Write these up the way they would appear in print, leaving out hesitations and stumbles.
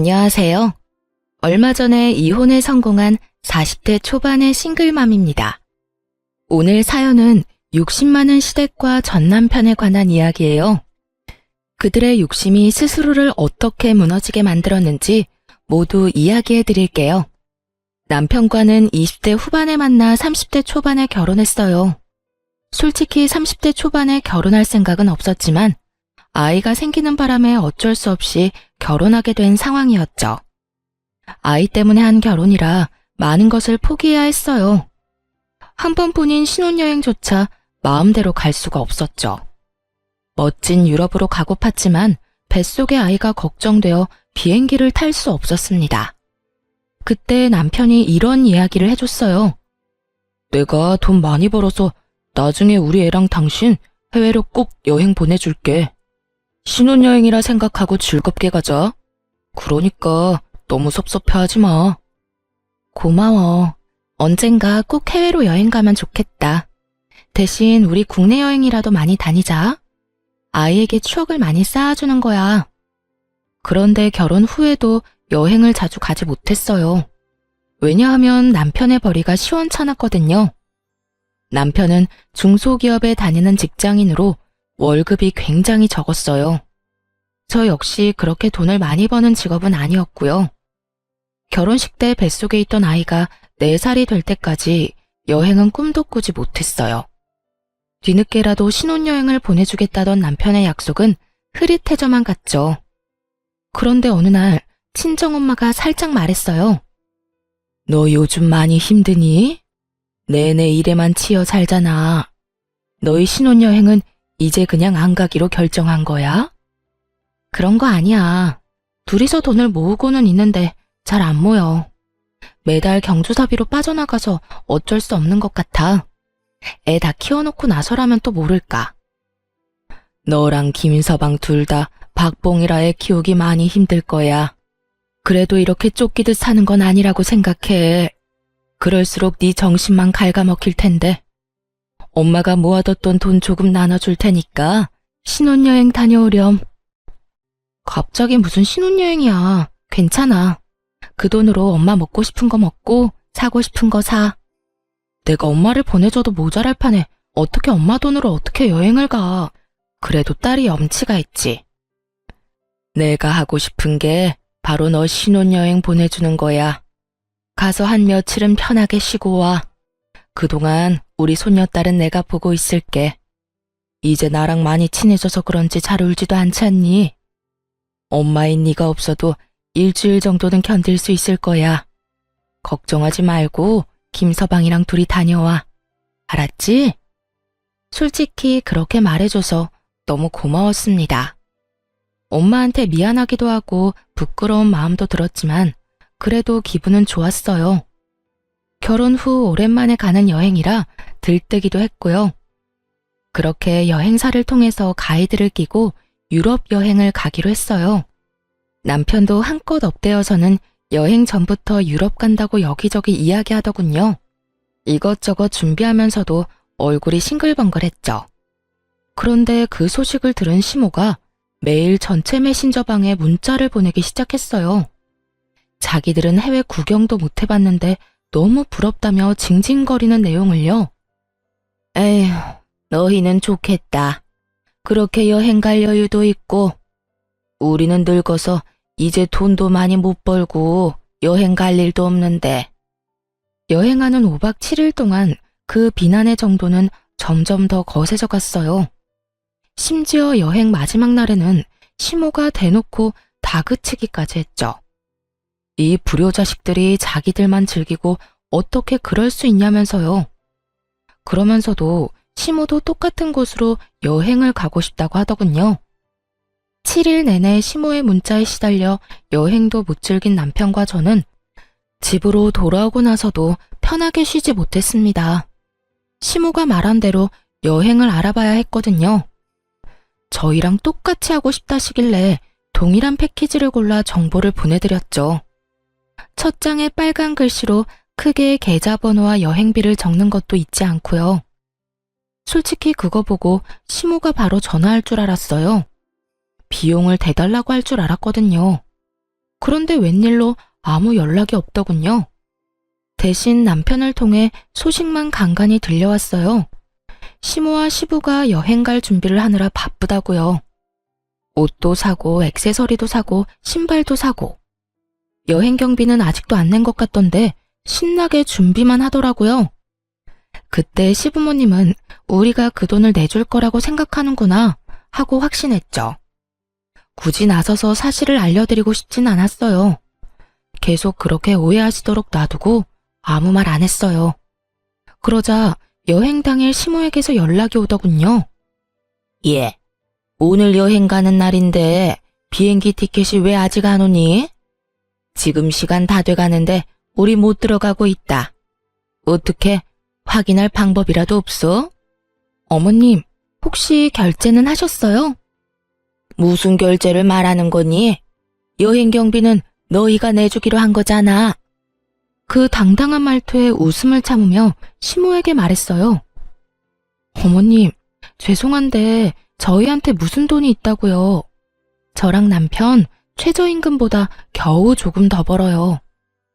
안녕하세요. 얼마 전에 이혼에 성공한 40대 초반의 싱글맘입니다. 오늘 사연은 욕심 많은 시댁과 전 남편에 관한 이야기예요. 그들의 욕심이 스스로를 어떻게 무너지게 만들었는지 모두 이야기해 드릴게요. 남편과는 20대 후반에 만나 30대 초반에 결혼했어요. 솔직히 30대 초반에 결혼할 생각은 없었지만 아이가 생기는 바람에 어쩔 수 없이 결혼하게 된 상황이었죠. 아이 때문에 한 결혼이라 많은 것을 포기해야 했어요. 한 번뿐인 신혼여행조차 마음대로 갈 수가 없었죠. 멋진 유럽으로 가고팠지만 뱃속의 아이가 걱정되어 비행기를 탈 수 없었습니다. 그때 남편이 이런 이야기를 해줬어요. 내가 돈 많이 벌어서 나중에 우리 애랑 당신 해외로 꼭 여행 보내줄게. 신혼여행이라 생각하고 즐겁게 가자. 그러니까 너무 섭섭해하지 마. 고마워. 언젠가 꼭 해외로 여행 가면 좋겠다. 대신 우리 국내 여행이라도 많이 다니자. 아이에게 추억을 많이 쌓아주는 거야. 그런데 결혼 후에도 여행을 자주 가지 못했어요. 왜냐하면 남편의 벌이가 시원찮았거든요. 남편은 중소기업에 다니는 직장인으로 월급이 굉장히 적었어요. 저 역시 그렇게 돈을 많이 버는 직업은 아니었고요. 결혼식 때 뱃속에 있던 아이가 4살이 될 때까지 여행은 꿈도 꾸지 못했어요. 뒤늦게라도 신혼여행을 보내주겠다던 남편의 약속은 흐릿해져만 갔죠. 그런데 어느 날 친정엄마가 살짝 말했어요. 너 요즘 많이 힘드니? 내내 일에만 치여 살잖아. 너희 신혼여행은 이제 그냥 안 가기로 결정한 거야? 그런 거 아니야. 둘이서 돈을 모으고는 있는데 잘 안 모여. 매달 경조사비로 빠져나가서 어쩔 수 없는 것 같아. 애 다 키워놓고 나서라면 또 모를까. 너랑 김서방 둘 다 박봉이라 애 키우기 많이 힘들 거야. 그래도 이렇게 쫓기듯 사는 건 아니라고 생각해. 그럴수록 네 정신만 갉아먹힐 텐데. 엄마가 모아뒀던 돈 조금 나눠줄 테니까 신혼여행 다녀오렴. 갑자기 무슨 신혼여행이야. 괜찮아. 그 돈으로 엄마 먹고 싶은 거 먹고 사고 싶은 거 사. 내가 엄마를 보내줘도 모자랄 판에 어떻게 엄마 돈으로 어떻게 여행을 가. 그래도 딸이 염치가 있지. 내가 하고 싶은 게 바로 너 신혼여행 보내주는 거야. 가서 한 며칠은 편하게 쉬고 와. 그동안 우리 손녀딸은 내가 보고 있을게. 이제 나랑 많이 친해져서 그런지 잘 울지도 않지 않니? 엄마인 네가 없어도 일주일 정도는 견딜 수 있을 거야. 걱정하지 말고 김서방이랑 둘이 다녀와. 알았지? 솔직히 그렇게 말해줘서 너무 고마웠습니다. 엄마한테 미안하기도 하고 부끄러운 마음도 들었지만 그래도 기분은 좋았어요. 결혼 후 오랜만에 가는 여행이라 들뜨기도 했고요. 그렇게 여행사를 통해서 가이드를 끼고 유럽 여행을 가기로 했어요. 남편도 한껏 업되어서는 여행 전부터 유럽 간다고 여기저기 이야기하더군요. 이것저것 준비하면서도 얼굴이 싱글벙글했죠. 그런데 그 소식을 들은 시모가 매일 전체 메신저방에 문자를 보내기 시작했어요. 자기들은 해외 구경도 못 해봤는데 너무 부럽다며 징징거리는 내용을요. 에휴, 너희는 좋겠다. 그렇게 여행 갈 여유도 있고. 우리는 늙어서 이제 돈도 많이 못 벌고 여행 갈 일도 없는데. 여행하는 5박 7일 동안 그 비난의 정도는 점점 더 거세져 갔어요. 심지어 여행 마지막 날에는 시모가 대놓고 다그치기까지 했죠. 이 불효자식들이 자기들만 즐기고 어떻게 그럴 수 있냐면서요. 그러면서도 시모도 똑같은 곳으로 여행을 가고 싶다고 하더군요. 7일 내내 시모의 문자에 시달려 여행도 못 즐긴 남편과 저는 집으로 돌아오고 나서도 편하게 쉬지 못했습니다. 시모가 말한 대로 여행을 알아봐야 했거든요. 저희랑 똑같이 하고 싶다시길래 동일한 패키지를 골라 정보를 보내드렸죠. 첫 장에 빨간 글씨로 크게 계좌번호와 여행비를 적는 것도 잊지 않고요. 솔직히 그거 보고 시모가 바로 전화할 줄 알았어요. 비용을 대달라고 할 줄 알았거든요. 그런데 웬일로 아무 연락이 없더군요. 대신 남편을 통해 소식만 간간히 들려왔어요. 시모와 시부가 여행 갈 준비를 하느라 바쁘다고요. 옷도 사고 액세서리도 사고 신발도 사고. 여행 경비는 아직도 안 낸 것 같던데 신나게 준비만 하더라고요. 그때 시부모님은 우리가 그 돈을 내줄 거라고 생각하는구나 하고 확신했죠. 굳이 나서서 사실을 알려드리고 싶진 않았어요. 계속 그렇게 오해하시도록 놔두고 아무 말 안 했어요. 그러자 여행 당일 시모에게서 연락이 오더군요. 예, 오늘 여행 가는 날인데 비행기 티켓이 왜 아직 안 오니? 지금 시간 다 돼가는데 우리 못 들어가고 있다. 어떻게 확인할 방법이라도 없어? 어머님, 혹시 결제는 하셨어요? 무슨 결제를 말하는 거니? 여행 경비는 너희가 내주기로 한 거잖아. 그 당당한 말투에 웃음을 참으며 시모에게 말했어요. 어머님, 죄송한데 저희한테 무슨 돈이 있다고요. 저랑 남편 최저임금보다 겨우 조금 더 벌어요.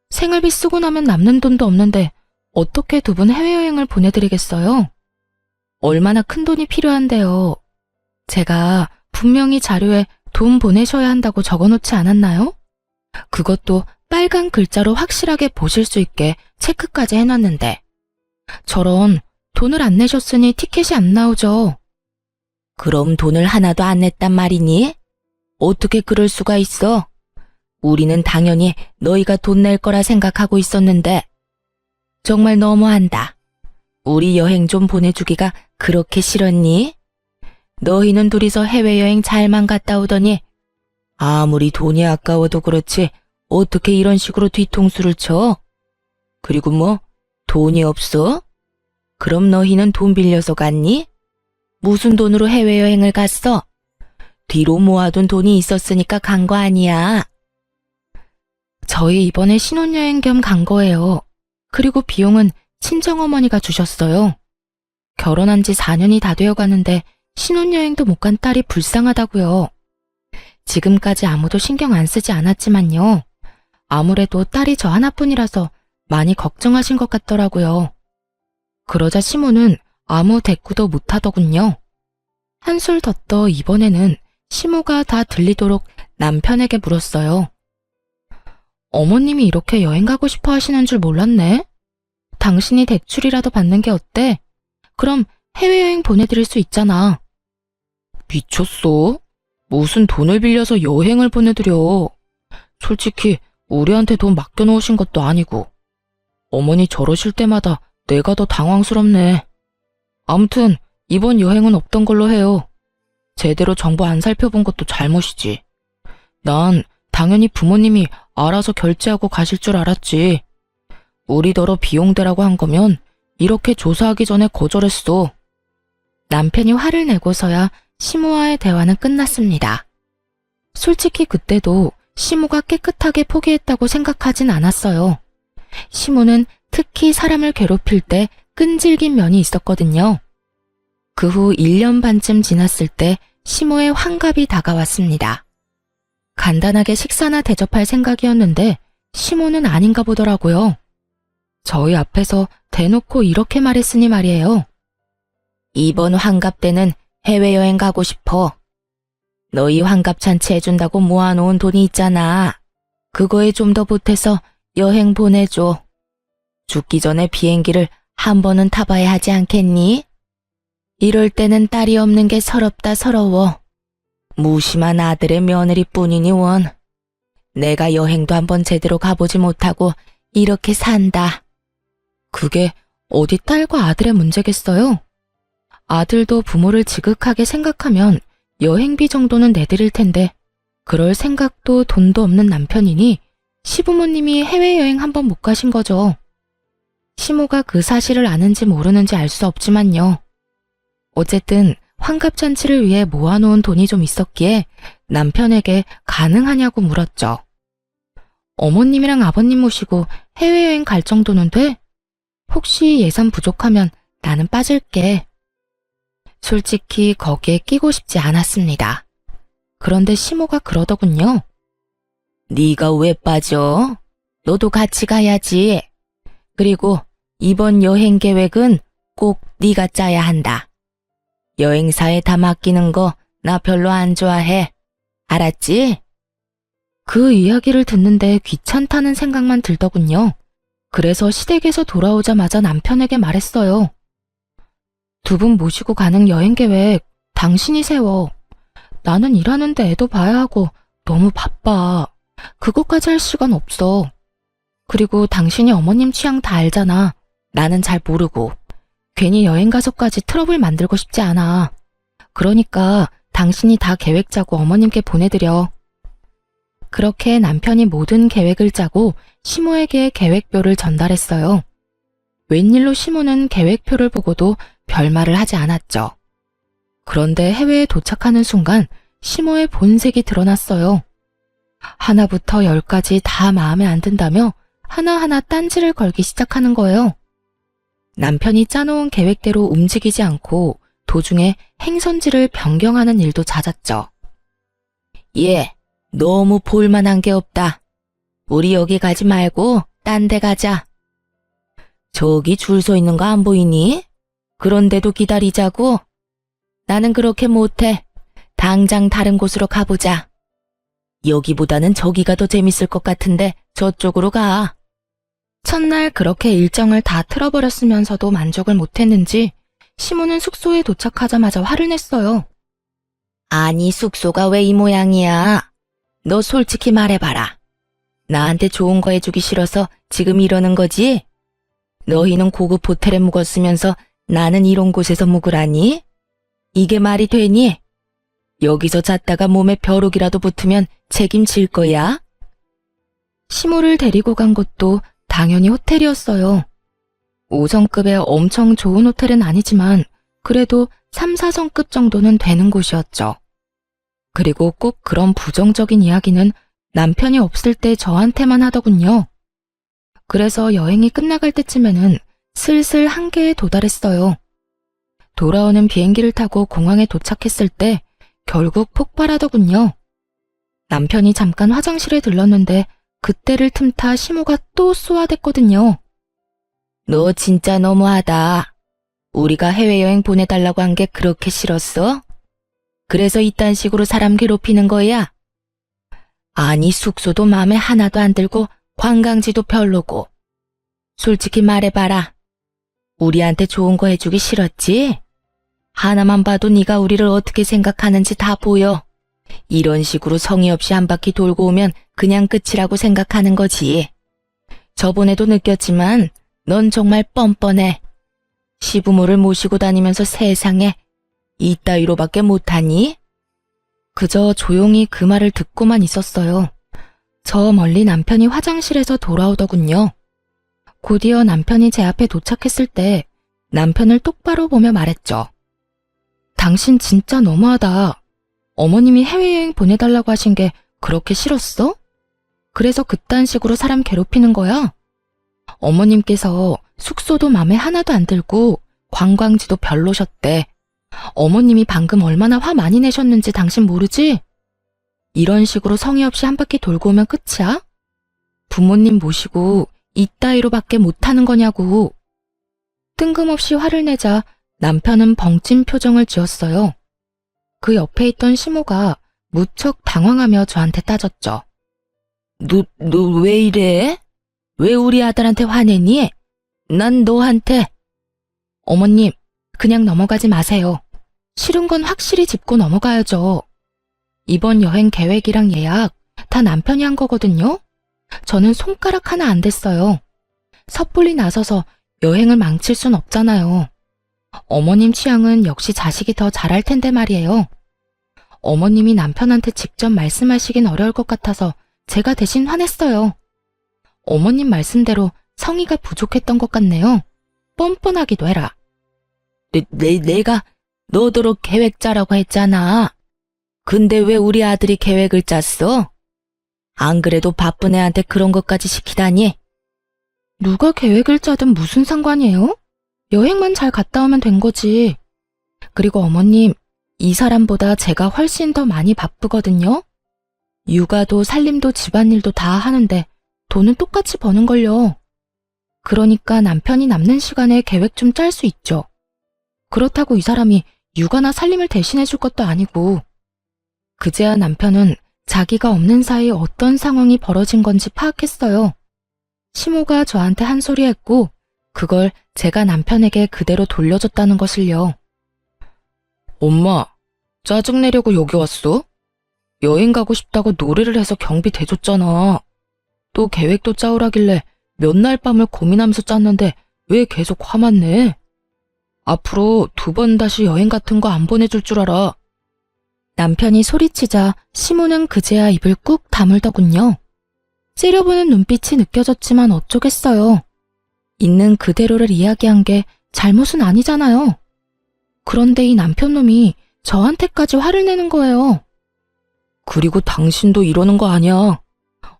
생활비 쓰고 나면 남는 돈도 없는데 어떻게 두 분 해외여행을 보내드리겠어요? 얼마나 큰 돈이 필요한데요. 제가 분명히 자료에 돈 보내셔야 한다고 적어놓지 않았나요? 그것도 빨간 글자로 확실하게 보실 수 있게 체크까지 해놨는데. 저런 돈을 안 내셨으니 티켓이 안 나오죠. 그럼 돈을 하나도 안 냈단 말이니? 어떻게 그럴 수가 있어? 우리는 당연히 너희가 돈 낼 거라 생각하고 있었는데. 정말 너무한다. 우리 여행 좀 보내주기가 그렇게 싫었니? 너희는 둘이서 해외여행 잘만 갔다 오더니 아무리 돈이 아까워도 그렇지 어떻게 이런 식으로 뒤통수를 쳐? 그리고 뭐 돈이 없어? 그럼 너희는 돈 빌려서 갔니? 무슨 돈으로 해외여행을 갔어? 뒤로 모아둔 돈이 있었으니까 간 거 아니야. 저희 이번에 신혼여행 겸 간 거예요. 그리고 비용은 친정어머니가 주셨어요. 결혼한 지 4년이 다 되어 가는데 신혼여행도 못 간 딸이 불쌍하다고요. 지금까지 아무도 신경 안 쓰지 않았지만요. 아무래도 딸이 저 하나뿐이라서 많이 걱정하신 것 같더라고요. 그러자 시모는 아무 대꾸도 못하더군요. 한술 더 떠 이번에는 시모가 다 들리도록 남편에게 물었어요. 어머님이 이렇게 여행 가고 싶어 하시는 줄 몰랐네. 당신이 대출이라도 받는 게 어때? 그럼 해외여행 보내드릴 수 있잖아. 미쳤어? 무슨 돈을 빌려서 여행을 보내드려. 솔직히 우리한테 돈 맡겨놓으신 것도 아니고. 어머니 저러실 때마다 내가 더 당황스럽네. 아무튼 이번 여행은 없던 걸로 해요. 제대로 정보 안 살펴본 것도 잘못이지. 난 당연히 부모님이 알아서 결제하고 가실 줄 알았지. 우리더러 비용대라고 한 거면 이렇게 조사하기 전에 거절했어. 남편이 화를 내고서야 시모와의 대화는 끝났습니다. 솔직히 그때도 시모가 깨끗하게 포기했다고 생각하진 않았어요. 시모는 특히 사람을 괴롭힐 때 끈질긴 면이 있었거든요. 그 후 1년 반쯤 지났을 때 시모의 환갑이 다가왔습니다. 간단하게 식사나 대접할 생각이었는데 시모는 아닌가 보더라고요. 저희 앞에서 대놓고 이렇게 말했으니 말이에요. 이번 환갑 때는 해외여행 가고 싶어. 너희 환갑 잔치 해준다고 모아놓은 돈이 있잖아. 그거에 좀 더 보태서 여행 보내줘. 죽기 전에 비행기를 한 번은 타봐야 하지 않겠니? 이럴 때는 딸이 없는 게 서럽다 서러워. 무심한 아들의 며느리뿐이니 원. 내가 여행도 한번 제대로 가보지 못하고 이렇게 산다. 그게 어디 딸과 아들의 문제겠어요? 아들도 부모를 지극하게 생각하면 여행비 정도는 내드릴 텐데 그럴 생각도 돈도 없는 남편이니 시부모님이 해외여행 한번 못 가신 거죠. 시모가 그 사실을 아는지 모르는지 알 수 없지만요. 어쨌든 환갑잔치를 위해 모아놓은 돈이 좀 있었기에 남편에게 가능하냐고 물었죠. 어머님이랑 아버님 모시고 해외여행 갈 정도는 돼? 혹시 예산 부족하면 나는 빠질게. 솔직히 거기에 끼고 싶지 않았습니다. 그런데 시모가 그러더군요. 네가 왜 빠져? 너도 같이 가야지. 그리고 이번 여행 계획은 꼭 네가 짜야 한다. 여행사에 다 맡기는 거 나 별로 안 좋아해. 알았지? 그 이야기를 듣는데 귀찮다는 생각만 들더군요. 그래서 시댁에서 돌아오자마자 남편에게 말했어요. 두 분 모시고 가는 여행 계획 당신이 세워. 나는 일하는데 애도 봐야 하고 너무 바빠. 그것까지 할 시간 없어. 그리고 당신이 어머님 취향 다 알잖아. 나는 잘 모르고. 괜히 여행 가서까지 트러블 만들고 싶지 않아. 그러니까 당신이 다 계획 짜고 어머님께 보내드려. 그렇게 남편이 모든 계획을 짜고 시모에게 계획표를 전달했어요. 웬일로 시모는 계획표를 보고도 별말을 하지 않았죠. 그런데 해외에 도착하는 순간 시모의 본색이 드러났어요. 하나부터 열까지 다 마음에 안 든다며 하나하나 딴지를 걸기 시작하는 거예요. 남편이 짜놓은 계획대로 움직이지 않고 도중에 행선지를 변경하는 일도 잦았죠. 얘, 너무 볼만한 게 없다. 우리 여기 가지 말고 딴 데 가자. 저기 줄 서 있는 거 안 보이니? 그런데도 기다리자고? 나는 그렇게 못해. 당장 다른 곳으로 가보자. 여기보다는 저기가 더 재밌을 것 같은데 저쪽으로 가. 첫날 그렇게 일정을 다 틀어버렸으면서도 만족을 못했는지 시모는 숙소에 도착하자마자 화를 냈어요. 아니, 숙소가 왜 이 모양이야? 너 솔직히 말해봐라. 나한테 좋은 거 해주기 싫어서 지금 이러는 거지? 너희는 고급 호텔에 묵었으면서 나는 이런 곳에서 묵으라니? 이게 말이 되니? 여기서 잤다가 몸에 벼룩이라도 붙으면 책임질 거야? 시모를 데리고 간 곳도 당연히 호텔이었어요. 5성급의 엄청 좋은 호텔은 아니지만 그래도 3, 4성급 정도는 되는 곳이었죠. 그리고 꼭 그런 부정적인 이야기는 남편이 없을 때 저한테만 하더군요. 그래서 여행이 끝나갈 때쯤에는 슬슬 한계에 도달했어요. 돌아오는 비행기를 타고 공항에 도착했을 때 결국 폭발하더군요. 남편이 잠깐 화장실에 들렀는데 그때를 틈타 시모가 또 쏘아댔거든요. 너 진짜 너무하다. 우리가 해외여행 보내달라고 한 게 그렇게 싫었어? 그래서 이딴 식으로 사람 괴롭히는 거야? 아니, 숙소도 마음에 하나도 안 들고 관광지도 별로고. 솔직히 말해봐라. 우리한테 좋은 거 해주기 싫었지? 하나만 봐도 네가 우리를 어떻게 생각하는지 다 보여. 이런 식으로 성의 없이 한 바퀴 돌고 오면 그냥 끝이라고 생각하는 거지. 저번에도 느꼈지만 넌 정말 뻔뻔해. 시부모를 모시고 다니면서 세상에 이따위로밖에 못하니? 그저 조용히 그 말을 듣고만 있었어요. 저 멀리 남편이 화장실에서 돌아오더군요. 곧이어 남편이 제 앞에 도착했을 때 남편을 똑바로 보며 말했죠. 당신 진짜 너무하다. 어머님이 해외여행 보내달라고 하신 게 그렇게 싫었어? 그래서 그딴 식으로 사람 괴롭히는 거야? 어머님께서 숙소도 맘에 하나도 안 들고 관광지도 별로셨대. 어머님이 방금 얼마나 화 많이 내셨는지 당신 모르지? 이런 식으로 성의 없이 한 바퀴 돌고 오면 끝이야? 부모님 모시고 이따위로밖에 못하는 거냐고. 뜬금없이 화를 내자 남편은 벙찐 표정을 지었어요. 그 옆에 있던 시모가 무척 당황하며 저한테 따졌죠. 너 왜 이래? 왜 우리 아들한테 화내니? 난 너한테. 어머님, 그냥 넘어가지 마세요. 싫은 건 확실히 짚고 넘어가야죠. 이번 여행 계획이랑 예약 다 남편이 한 거거든요. 저는 손가락 하나 안 댔어요. 섣불리 나서서 여행을 망칠 순 없잖아요. 어머님 취향은 역시 자식이 더 잘할 텐데 말이에요. 어머님이 남편한테 직접 말씀하시긴 어려울 것 같아서 제가 대신 화냈어요. 어머님 말씀대로 성의가 부족했던 것 같네요. 뻔뻔하기도 해라. 내가 너더러 계획 짜라고 했잖아. 근데 왜 우리 아들이 계획을 짰어? 안 그래도 바쁜 애한테 그런 것까지 시키다니? 누가 계획을 짜든 무슨 상관이에요? 여행만 잘 갔다 오면 된 거지. 그리고 어머님, 이 사람보다 제가 훨씬 더 많이 바쁘거든요. 육아도 살림도 집안일도 다 하는데 돈은 똑같이 버는걸요. 그러니까 남편이 남는 시간에 계획 좀 짤 수 있죠. 그렇다고 이 사람이 육아나 살림을 대신해 줄 것도 아니고. 그제야 남편은 자기가 없는 사이 어떤 상황이 벌어진 건지 파악했어요. 시모가 저한테 한 소리 했고 그걸 제가 남편에게 그대로 돌려줬다는 것을요. 엄마, 짜증내려고 여기 왔어? 여행 가고 싶다고 노래를 해서 경비 대줬잖아. 또 계획도 짜오라길래 몇 날 밤을 고민하면서 짰는데 왜 계속 화만 내? 앞으로 2번 다시 여행 같은 거 안 보내줄 줄 알아. 남편이 소리치자 시모는 그제야 입을 꾹 다물더군요. 째려보는 눈빛이 느껴졌지만 어쩌겠어요. 있는 그대로를 이야기한 게 잘못은 아니잖아요. 그런데 이 남편놈이 저한테까지 화를 내는 거예요. 그리고 당신도 이러는 거 아니야.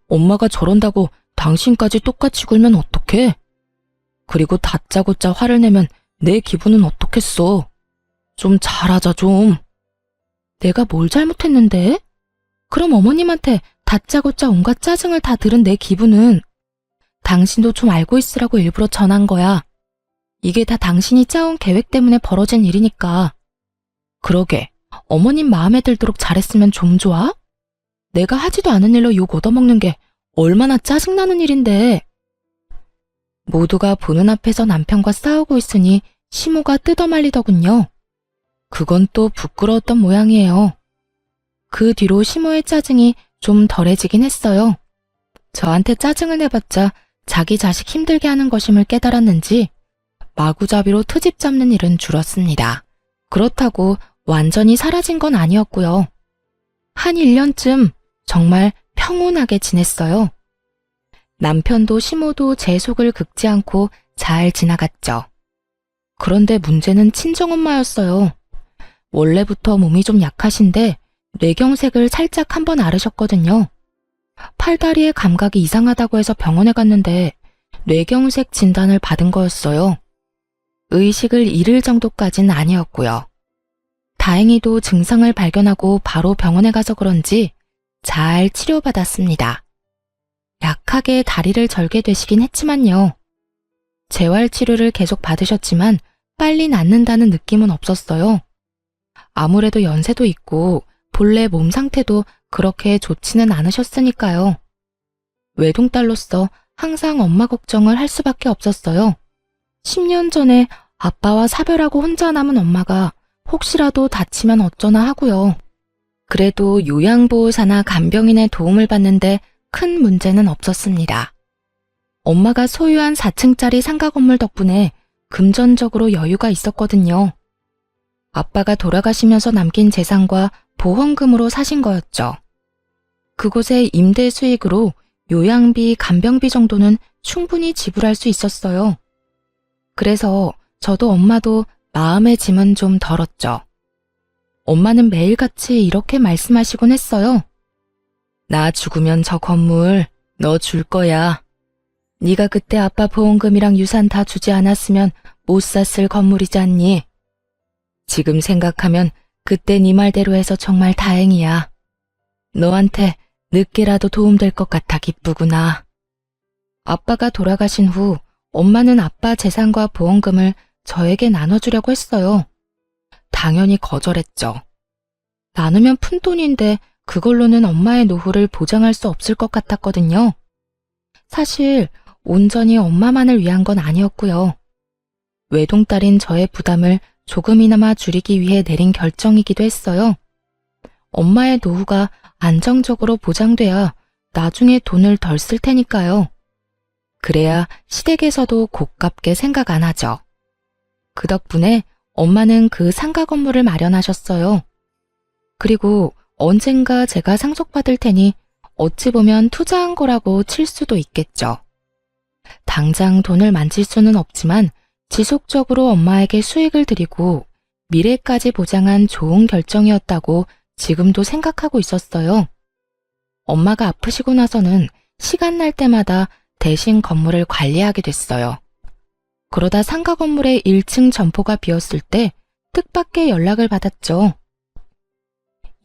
엄마가 저런다고 당신까지 똑같이 굴면 어떡해? 그리고 다짜고짜 화를 내면 내 기분은 어떻겠어. 좀 잘하자 좀. 내가 뭘 잘못했는데? 그럼 어머님한테 다짜고짜 온갖 짜증을 다 들은 내 기분은 당신도 좀 알고 있으라고 일부러 전한 거야. 이게 다 당신이 짜온 계획 때문에 벌어진 일이니까. 그러게, 어머님 마음에 들도록 잘했으면 좀 좋아? 내가 하지도 않은 일로 욕 얻어먹는 게 얼마나 짜증나는 일인데. 모두가 보는 앞에서 남편과 싸우고 있으니 시모가 뜯어말리더군요. 그건 또 부끄러웠던 모양이에요. 그 뒤로 시모의 짜증이 좀 덜해지긴 했어요. 저한테 짜증을 내봤자 자기 자식 힘들게 하는 것임을 깨달았는지 마구잡이로 트집 잡는 일은 줄었습니다. 그렇다고 완전히 사라진 건 아니었고요. 한 1년쯤 정말 평온하게 지냈어요. 남편도 시모도 제 속을 긁지 않고 잘 지나갔죠. 그런데 문제는 친정엄마였어요. 원래부터 몸이 좀 약하신데 뇌경색을 살짝 한번 앓으셨거든요. 팔다리의 감각이 이상하다고 해서 병원에 갔는데 뇌경색 진단을 받은 거였어요. 의식을 잃을 정도까진 아니었고요. 다행히도 증상을 발견하고 바로 병원에 가서 그런지 잘 치료받았습니다. 약하게 다리를 절게 되시긴 했지만요. 재활치료를 계속 받으셨지만 빨리 낫는다는 느낌은 없었어요. 아무래도 연세도 있고 본래 몸 상태도 그렇게 좋지는 않으셨으니까요. 외동딸로서 항상 엄마 걱정을 할 수밖에 없었어요. 10년 전에 아빠와 사별하고 혼자 남은 엄마가 혹시라도 다치면 어쩌나 하고요. 그래도 요양보호사나 간병인의 도움을 받는데 큰 문제는 없었습니다. 엄마가 소유한 4층짜리 상가 건물 덕분에 금전적으로 여유가 있었거든요. 아빠가 돌아가시면서 남긴 재산과 보험금으로 사신 거였죠. 그곳의 임대 수익으로 요양비, 간병비 정도는 충분히 지불할 수 있었어요. 그래서 저도 엄마도 마음의 짐은 좀 덜었죠. 엄마는 매일같이 이렇게 말씀하시곤 했어요. 나 죽으면 저 건물 너 줄 거야. 네가 그때 아빠 보험금이랑 유산 다 주지 않았으면 못 샀을 건물이잖니. 지금 생각하면 그때 네 말대로 해서 정말 다행이야. 너한테 늦게라도 도움될 것 같아 기쁘구나. 아빠가 돌아가신 후 엄마는 아빠 재산과 보험금을 저에게 나눠주려고 했어요. 당연히 거절했죠. 나누면 푼돈인데 그걸로는 엄마의 노후를 보장할 수 없을 것 같았거든요. 사실 온전히 엄마만을 위한 건 아니었고요. 외동딸인 저의 부담을 조금이나마 줄이기 위해 내린 결정이기도 했어요. 엄마의 노후가 안정적으로 보장돼야 나중에 돈을 덜 쓸 테니까요. 그래야 시댁에서도 고깝게 생각 안 하죠. 그 덕분에 엄마는 그 상가 건물을 마련하셨어요. 그리고 언젠가 제가 상속받을 테니 어찌 보면 투자한 거라고 칠 수도 있겠죠. 당장 돈을 만질 수는 없지만 지속적으로 엄마에게 수익을 드리고 미래까지 보장한 좋은 결정이었다고 지금도 생각하고 있었어요. 엄마가 아프시고 나서는 시간 날 때마다 대신 건물을 관리하게 됐어요. 그러다 상가 건물의 1층 점포가 비었을 때 뜻밖의 연락을 받았죠.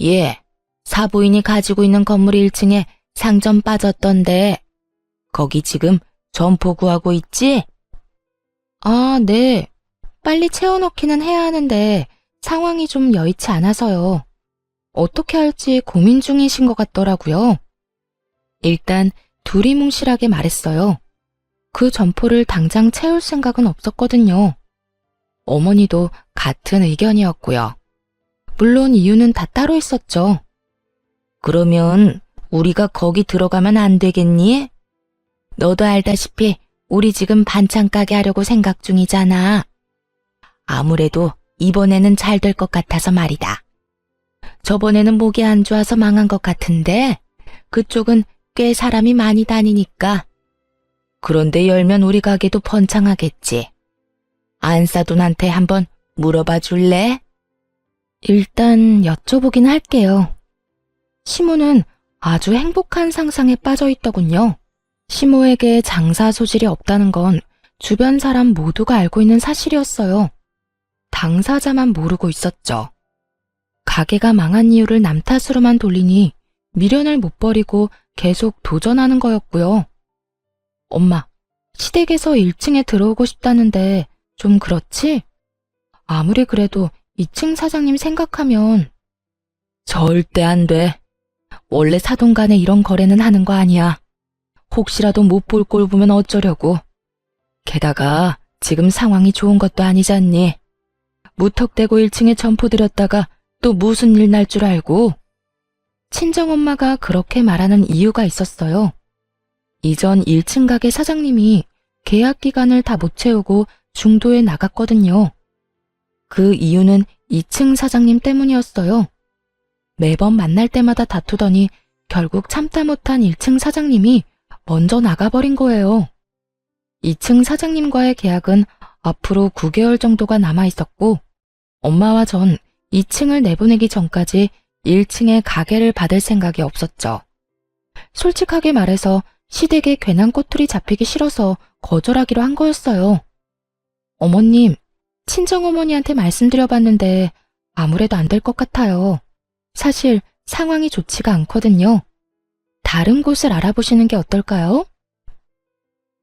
예, 사부인이 가지고 있는 건물 1층에 상점 빠졌던데 거기 지금 점포 구하고 있지? 아, 네. 빨리 채워넣기는 해야 하는데 상황이 좀 여의치 않아서요. 어떻게 할지 고민 중이신 것 같더라고요. 일단 둘이 뭉실하게 말했어요. 그 점포를 당장 채울 생각은 없었거든요. 어머니도 같은 의견이었고요. 물론 이유는 다 따로 있었죠. 그러면 우리가 거기 들어가면 안 되겠니? 너도 알다시피 우리 지금 반찬 가게 하려고 생각 중이잖아. 아무래도 이번에는 잘 될 것 같아서 말이다. 저번에는 목이 안 좋아서 망한 것 같은데 그쪽은 꽤 사람이 많이 다니니까. 그런데 열면 우리 가게도 번창하겠지. 안사돈한테 한번 물어봐 줄래? 일단 여쭤보긴 할게요. 시모는 아주 행복한 상상에 빠져 있더군요. 시모에게 장사 소질이 없다는 건 주변 사람 모두가 알고 있는 사실이었어요. 당사자만 모르고 있었죠. 가게가 망한 이유를 남 탓으로만 돌리니 미련을 못 버리고 계속 도전하는 거였고요. 엄마, 시댁에서 1층에 들어오고 싶다는데 좀 그렇지? 아무리 그래도 2층 사장님 생각하면 절대 안 돼. 원래 사돈 간에 이런 거래는 하는 거 아니야. 혹시라도 못 볼 꼴 보면 어쩌려고. 게다가 지금 상황이 좋은 것도 아니잖니. 무턱대고 1층에 점포 들였다가 또 무슨 일 날 줄 알고. 친정엄마가 그렇게 말하는 이유가 있었어요. 이전 1층 가게 사장님이 계약 기간을 다 못 채우고 중도에 나갔거든요. 그 이유는 2층 사장님 때문이었어요. 매번 만날 때마다 다투더니 결국 참다 못한 1층 사장님이 먼저 나가버린 거예요. 2층 사장님과의 계약은 앞으로 9개월 정도가 남아 있었고 엄마와 전 2층을 내보내기 전까지 1층에 가게를 받을 생각이 없었죠. 솔직하게 말해서 시댁에 괜한 꼬투리 잡히기 싫어서 거절하기로 한 거였어요. 어머님, 친정어머니한테 말씀드려봤는데 아무래도 안 될 것 같아요. 사실 상황이 좋지가 않거든요. 다른 곳을 알아보시는 게 어떨까요?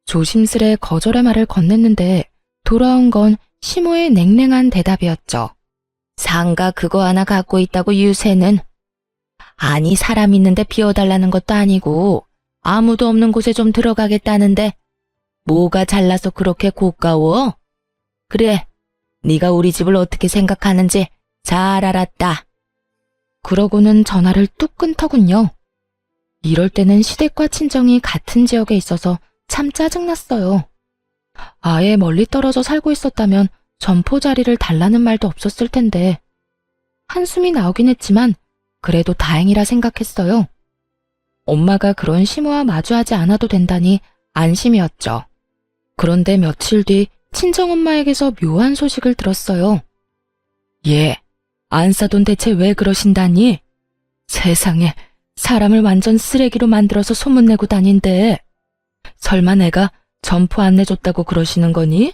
조심스레 거절의 말을 건넸는데 돌아온 건 시모의 냉랭한 대답이었죠. 상가 그거 하나 갖고 있다고 유세는. 아니 사람 있는데 비워달라는 것도 아니고 아무도 없는 곳에 좀 들어가겠다는데 뭐가 잘나서 그렇게 고가워? 그래, 네가 우리 집을 어떻게 생각하는지 잘 알았다. 그러고는 전화를 뚝 끊더군요. 이럴 때는 시댁과 친정이 같은 지역에 있어서 참 짜증났어요. 아예 멀리 떨어져 살고 있었다면 점포 자리를 달라는 말도 없었을 텐데. 한숨이 나오긴 했지만 그래도 다행이라 생각했어요. 엄마가 그런 시모와 마주하지 않아도 된다니 안심이었죠. 그런데 며칠 뒤 친정엄마에게서 묘한 소식을 들었어요. 예, 안사돈 대체 왜 그러신다니? 세상에, 사람을 완전 쓰레기로 만들어서 소문내고 다닌대. 설마 내가 점포 안 내줬다고 그러시는 거니?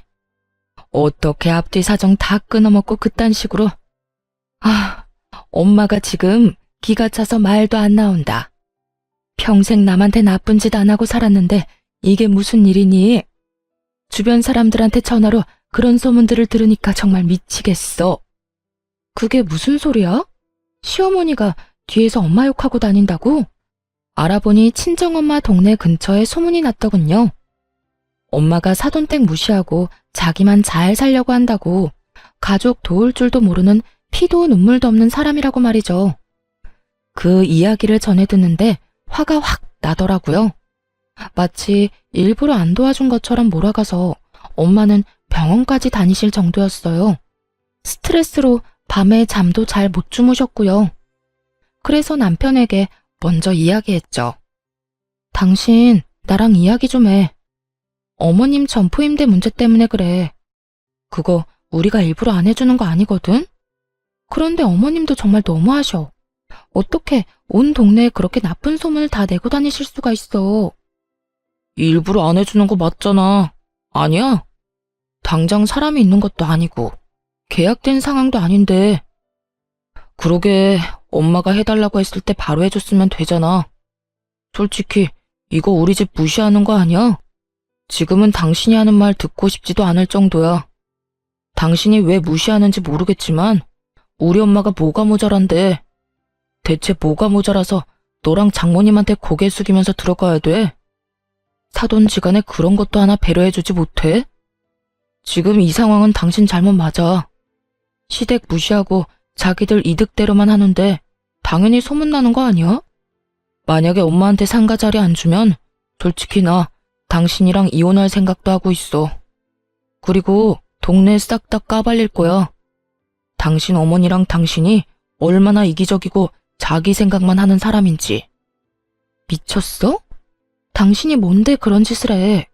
어떻게 앞뒤 사정 다 끊어먹고 그딴 식으로. 아, 엄마가 지금 기가 차서 말도 안 나온다. 평생 남한테 나쁜 짓 안 하고 살았는데 이게 무슨 일이니? 주변 사람들한테 전화로 그런 소문들을 들으니까 정말 미치겠어. 그게 무슨 소리야? 시어머니가 뒤에서 엄마 욕하고 다닌다고? 알아보니 친정엄마 동네 근처에 소문이 났더군요. 엄마가 사돈댁 무시하고 자기만 잘 살려고 한다고 가족 도울 줄도 모르는 피도 눈물도 없는 사람이라고 말이죠. 그 이야기를 전해 듣는데 화가 확 나더라고요. 마치 일부러 안 도와준 것처럼 몰아가서 엄마는 병원까지 다니실 정도였어요. 스트레스로 밤에 잠도 잘 못 주무셨고요. 그래서 남편에게 먼저 이야기했죠. 당신 나랑 이야기 좀 해. 어머님 점포 임대 문제 때문에 그래. 그거 우리가 일부러 안 해주는 거 아니거든? 그런데 어머님도 정말 너무하셔. 어떻게 온 동네에 그렇게 나쁜 소문을 다 내고 다니실 수가 있어. 일부러 안 해주는 거 맞잖아. 아니야? 당장 사람이 있는 것도 아니고 계약된 상황도 아닌데. 그러게 엄마가 해달라고 했을 때 바로 해줬으면 되잖아. 솔직히 이거 우리 집 무시하는 거 아니야? 지금은 당신이 하는 말 듣고 싶지도 않을 정도야. 당신이 왜 무시하는지 모르겠지만 우리 엄마가 뭐가 모자란데. 대체 뭐가 모자라서 너랑 장모님한테 고개 숙이면서 들어가야 돼? 사돈지간에 그런 것도 하나 배려해주지 못해? 지금 이 상황은 당신 잘못 맞아. 시댁 무시하고 자기들 이득대로만 하는데 당연히 소문나는 거 아니야? 만약에 엄마한테 상가 자리 안 주면 솔직히 나 당신이랑 이혼할 생각도 하고 있어. 그리고 동네 싹 다 까발릴 거야. 당신 어머니랑 당신이 얼마나 이기적이고 자기 생각만 하는 사람인지. 미쳤어? 당신이 뭔데 그런 짓을 해?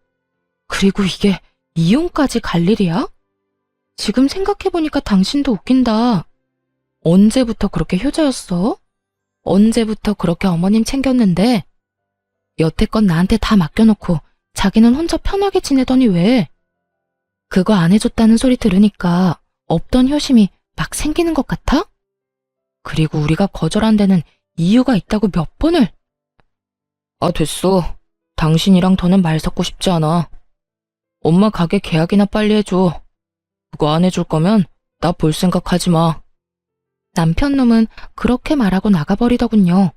그리고 이게 이혼까지 갈 일이야? 지금 생각해보니까 당신도 웃긴다. 언제부터 그렇게 효자였어? 언제부터 그렇게 어머님 챙겼는데? 여태껏 나한테 다 맡겨놓고 자기는 혼자 편하게 지내더니 왜? 그거 안 해줬다는 소리 들으니까 없던 효심이 막 생기는 것 같아? 그리고 우리가 거절한 데는 이유가 있다고 몇 번을. 아, 됐어. 당신이랑 더는 말 섞고 싶지 않아. 엄마 가게 계약이나 빨리 해줘. 그거 안 해줄 거면 나 볼 생각하지 마. 남편 놈은 그렇게 말하고 나가버리더군요.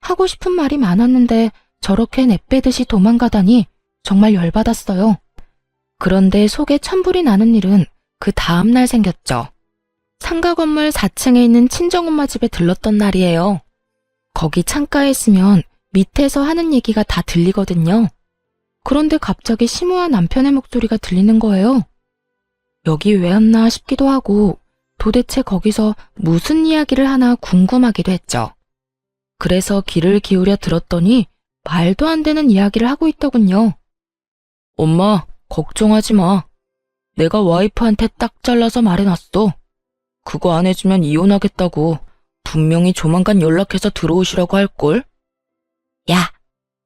하고 싶은 말이 많았는데 저렇게 내빼듯이 도망가다니 정말 열받았어요. 그런데 속에 천불이 나는 일은 그 다음날 생겼죠. 상가 건물 4층에 있는 친정엄마 집에 들렀던 날이에요. 거기 창가에 있으면 밑에서 하는 얘기가 다 들리거든요. 그런데 갑자기 심우와 남편의 목소리가 들리는 거예요. 여기 왜 왔나 싶기도 하고 도대체 거기서 무슨 이야기를 하나 궁금하기도 했죠. 그래서 귀를 기울여 들었더니 말도 안 되는 이야기를 하고 있더군요. 엄마, 걱정하지 마. 내가 와이프한테 딱 잘라서 말해놨어. 그거 안 해주면 이혼하겠다고. 분명히 조만간 연락해서 들어오시라고 할걸? 야,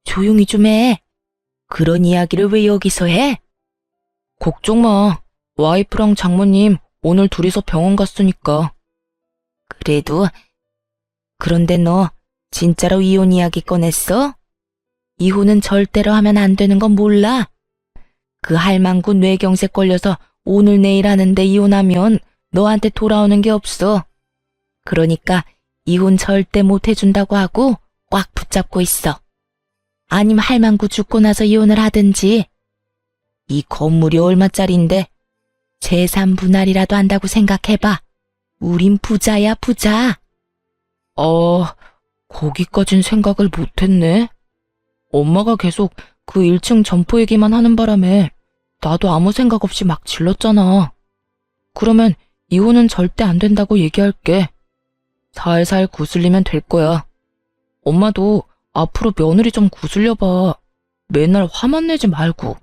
조용히 좀 해. 그런 이야기를 왜 여기서 해? 걱정 마. 와이프랑 장모님 오늘 둘이서 병원 갔으니까. 그런데 너 진짜로 이혼 이야기 꺼냈어? 이혼은 절대로 하면 안 되는 건 몰라? 그 할망구 뇌경색 걸려서 오늘 내일 하는데 이혼하면 너한테 돌아오는 게 없어. 그러니까 이혼 절대 못 해준다고 하고 꽉 붙잡고 있어. 아님 할망구 죽고 나서 이혼을 하든지. 이 건물이 얼마짜린데 재산 분할이라도 한다고 생각해봐. 우린 부자야, 부자. 거기까진 생각을 못했네. 엄마가 계속 그 1층 점포 얘기만 하는 바람에 나도 아무 생각 없이 막 질렀잖아. 그러면 이혼은 절대 안 된다고 얘기할게. 살살 구슬리면 될 거야. 엄마도 앞으로 며느리 좀 구슬려봐. 맨날 화만 내지 말고.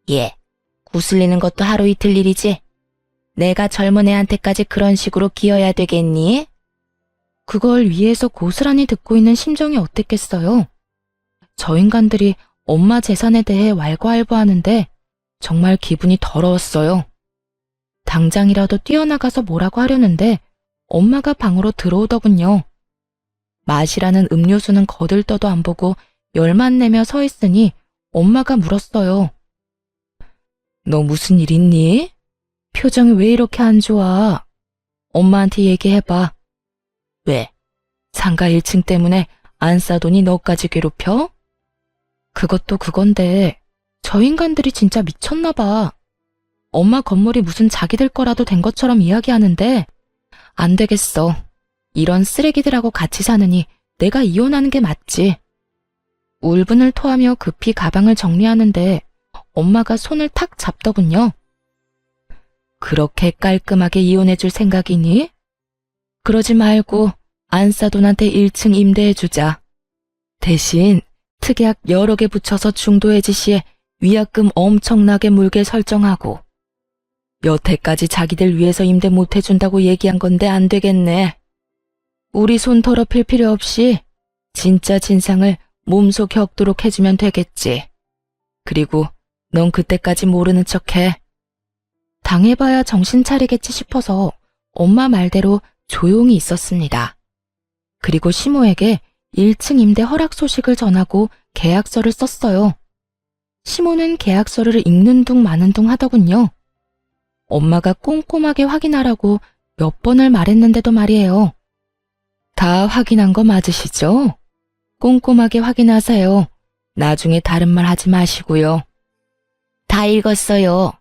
예, 구슬리는 것도 하루 이틀 일이지. 내가 젊은 애한테까지 그런 식으로 기어야 되겠니? 그걸 위에서 고스란히 듣고 있는 심정이 어땠겠어요? 저 인간들이 엄마 재산에 대해 왈가왈부하는데 정말 기분이 더러웠어요. 당장이라도 뛰어나가서 뭐라고 하려는데 엄마가 방으로 들어오더군요. 마시라는 음료수는 거들떠도 안 보고 열만 내며 서 있으니 엄마가 물었어요. 너 무슨 일 있니? 표정이 왜 이렇게 안 좋아? 엄마한테 얘기해봐. 왜? 상가 1층 때문에 안 싸더니 너까지 괴롭혀? 그것도 그건데 저 인간들이 진짜 미쳤나 봐. 엄마 건물이 무슨 자기들 거라도 된 것처럼 이야기하는데 안 되겠어. 이런 쓰레기들하고 같이 사느니 내가 이혼하는 게 맞지. 울분을 토하며 급히 가방을 정리하는데 엄마가 손을 탁 잡더군요. 그렇게 깔끔하게 이혼해줄 생각이니? 그러지 말고 안싸돈한테 1층 임대해주자. 대신 특약 여러 개 붙여서 중도해지 시에 위약금 엄청나게 물게 설정하고. 여태까지 자기들 위해서 임대 못해준다고 얘기한 건데 안 되겠네. 우리 손 더럽힐 필요 없이 진짜 진상을 몸소 겪도록 해주면 되겠지. 그리고 넌 그때까지 모르는 척해. 당해봐야 정신 차리겠지 싶어서 엄마 말대로 조용히 있었습니다. 그리고 시모에게 1층 임대 허락 소식을 전하고 계약서를 썼어요. 시모는 계약서를 읽는 둥 마는 둥 하더군요. 엄마가 꼼꼼하게 확인하라고 몇 번을 말했는데도 말이에요. 다 확인한 거 맞으시죠? 꼼꼼하게 확인하세요. 나중에 다른 말 하지 마시고요. 다 읽었어요.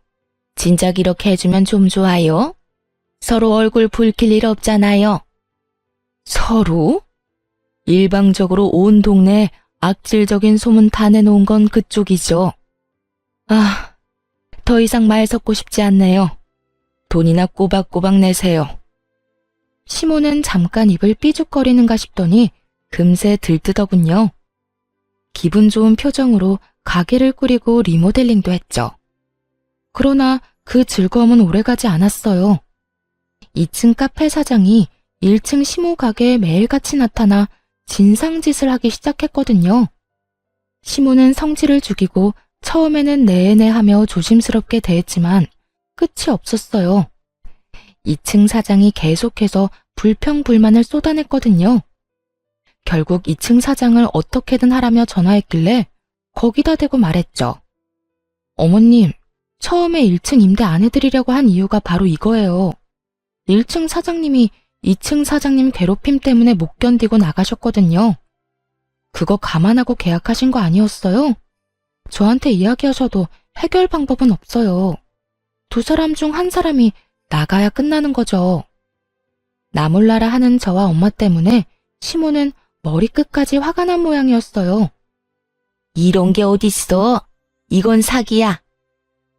진작 이렇게 해주면 좀 좋아요. 서로 얼굴 붉힐 일 없잖아요. 서로? 일방적으로 온 동네에 악질적인 소문 다 내놓은 건 그쪽이죠. 아, 더 이상 말 섞고 싶지 않네요. 돈이나 꼬박꼬박 내세요. 시모는 잠깐 입을 삐죽거리는가 싶더니 금세 들뜨더군요. 기분 좋은 표정으로 가게를 꾸리고 리모델링도 했죠. 그러나 그 즐거움은 오래가지 않았어요. 2층 카페 사장이 1층 시모 가게에 매일같이 나타나 진상짓을 하기 시작했거든요. 시모는 성질을 죽이고 처음에는 내내 하며 조심스럽게 대했지만 끝이 없었어요. 2층 사장이 계속해서 불평불만을 쏟아냈거든요. 결국 2층 사장을 어떻게든 하라며 전화했길래 거기다 대고 말했죠. 어머님, 처음에 1층 임대 안 해드리려고 한 이유가 바로 이거예요. 1층 사장님이 2층 사장님 괴롭힘 때문에 못 견디고 나가셨거든요. 그거 감안하고 계약하신 거 아니었어요? 저한테 이야기하셔도 해결 방법은 없어요. 두 사람 중 한 사람이 나가야 끝나는 거죠. 나 몰라라 하는 저와 엄마 때문에 시모는 머리끝까지 화가 난 모양이었어요. 이런 게 어딨어? 이건 사기야.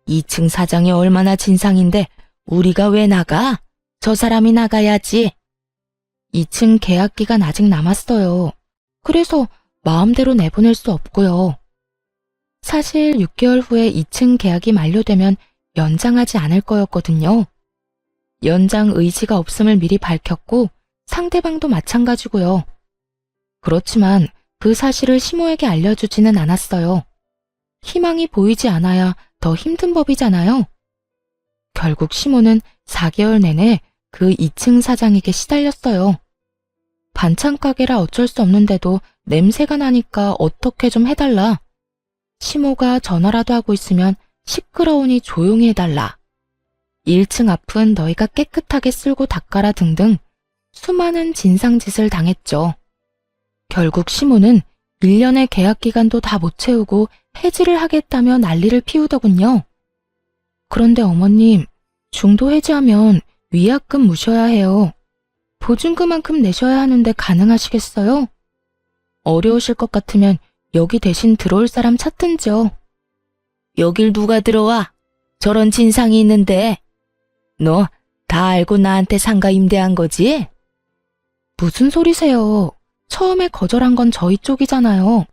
2층 사장이 얼마나 진상인데 우리가 왜 나가? 저 사람이 나가야지. 2층 계약 기간 아직 남았어요. 그래서 마음대로 내보낼 수 없고요. 사실 6개월 후에 2층 계약이 만료되면 연장하지 않을 거였거든요. 연장 의지가 없음을 미리 밝혔고 상대방도 마찬가지고요. 그렇지만 그 사실을 시모에게 알려주지는 않았어요. 희망이 보이지 않아야 더 힘든 법이잖아요. 결국 시모는 4개월 내내 그 2층 사장에게 시달렸어요. 반찬 가게라 어쩔 수 없는데도 냄새가 나니까 어떻게 좀 해달라. 시모가 전화라도 하고 있으면 시끄러우니 조용히 해달라. 1층 앞은 너희가 깨끗하게 쓸고 닦아라 등등 수많은 진상짓을 당했죠. 결국 시모는 1년의 계약 기간도 다 못 채우고 해지를 하겠다며 난리를 피우더군요. 그런데 어머님, 중도 해지하면 위약금 무셔야 해요. 보증금만큼 내셔야 하는데 가능하시겠어요? 어려우실 것 같으면 여기 대신 들어올 사람 찾든지요. 여길 누가 들어와? 저런 진상이 있는데. 너 다 알고 나한테 상가 임대한 거지? 무슨 소리세요? 처음에 거절한 건 저희 쪽이잖아요.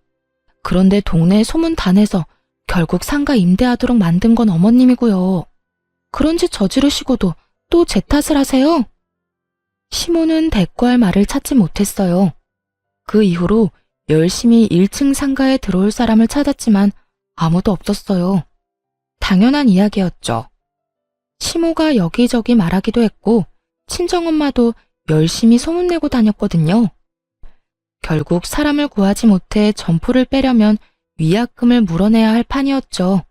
그런데 동네에 소문 다 내서 결국 상가 임대하도록 만든 건 어머님이고요. 그런 짓 저지르시고도 또 제 탓을 하세요? 시모는 대꾸할 말을 찾지 못했어요. 그 이후로 열심히 1층 상가에 들어올 사람을 찾았지만 아무도 없었어요. 당연한 이야기였죠. 시모가 여기저기 말하기도 했고 친정엄마도 열심히 소문내고 다녔거든요. 결국 사람을 구하지 못해 점포를 빼려면 위약금을 물어내야 할 판이었죠.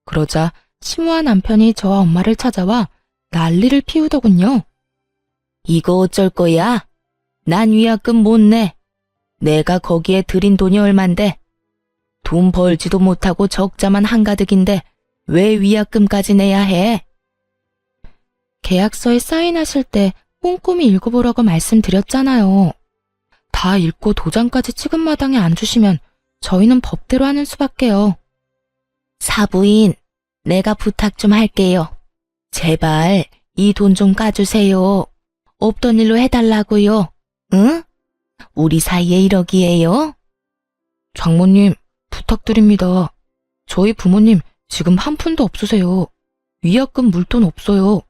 그러자 시모와 남편이 저와 엄마를 찾아와 난리를 피우더군요. 이거 어쩔 거야? 난 위약금 못 내. 내가 거기에 들인 돈이 얼만데. 돈 벌지도 못하고 적자만 한가득인데 왜 위약금까지 내야 해? 계약서에 사인하실 때 꼼꼼히 읽어보라고 말씀드렸잖아요. 다 읽고 도장까지 찍은 마당에 안 주시면 저희는 법대로 하는 수밖에요. 사부인, 내가 부탁 좀 할게요. 제발 이 돈 좀 까주세요. 없던 일로 해달라고요. 응? 우리 사이에 이러기에요? 장모님, 부탁드립니다. 저희 부모님 지금 한 푼도 없으세요. 위약금 물 돈 없어요.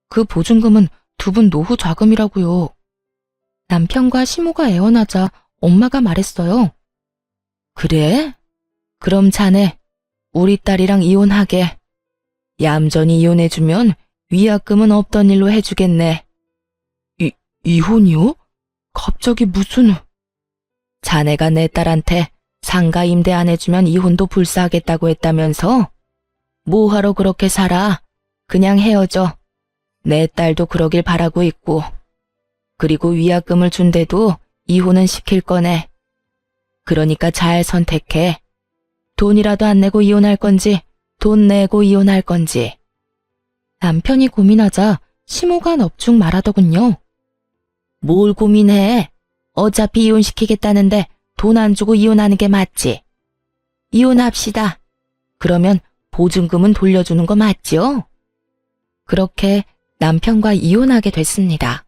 그 보증금은 두 분 노후 자금이라고요. 남편과 시모가 애원하자 엄마가 말했어요. 그래? 그럼 자네 우리 딸이랑 이혼하게. 얌전히 이혼해주면 위약금은 없던 일로 해주겠네. 이혼이요? 갑자기 무슨... 자네가 내 딸한테 상가 임대 안 해주면 이혼도 불사하겠다고 했다면서? 뭐하러 그렇게 살아? 그냥 헤어져. 내 딸도 그러길 바라고 있고. 그리고 위약금을 준대도 이혼은 시킬 거네. 그러니까 잘 선택해. 돈이라도 안 내고 이혼할 건지, 돈 내고 이혼할 건지. 남편이 고민하자 시모가 넙죽 말하더군요. 뭘 고민해? 어차피 이혼시키겠다는데 돈 안 주고 이혼하는 게 맞지? 이혼합시다. 그러면 보증금은 돌려주는 거 맞지요? 그렇게 남편과 이혼하게 됐습니다.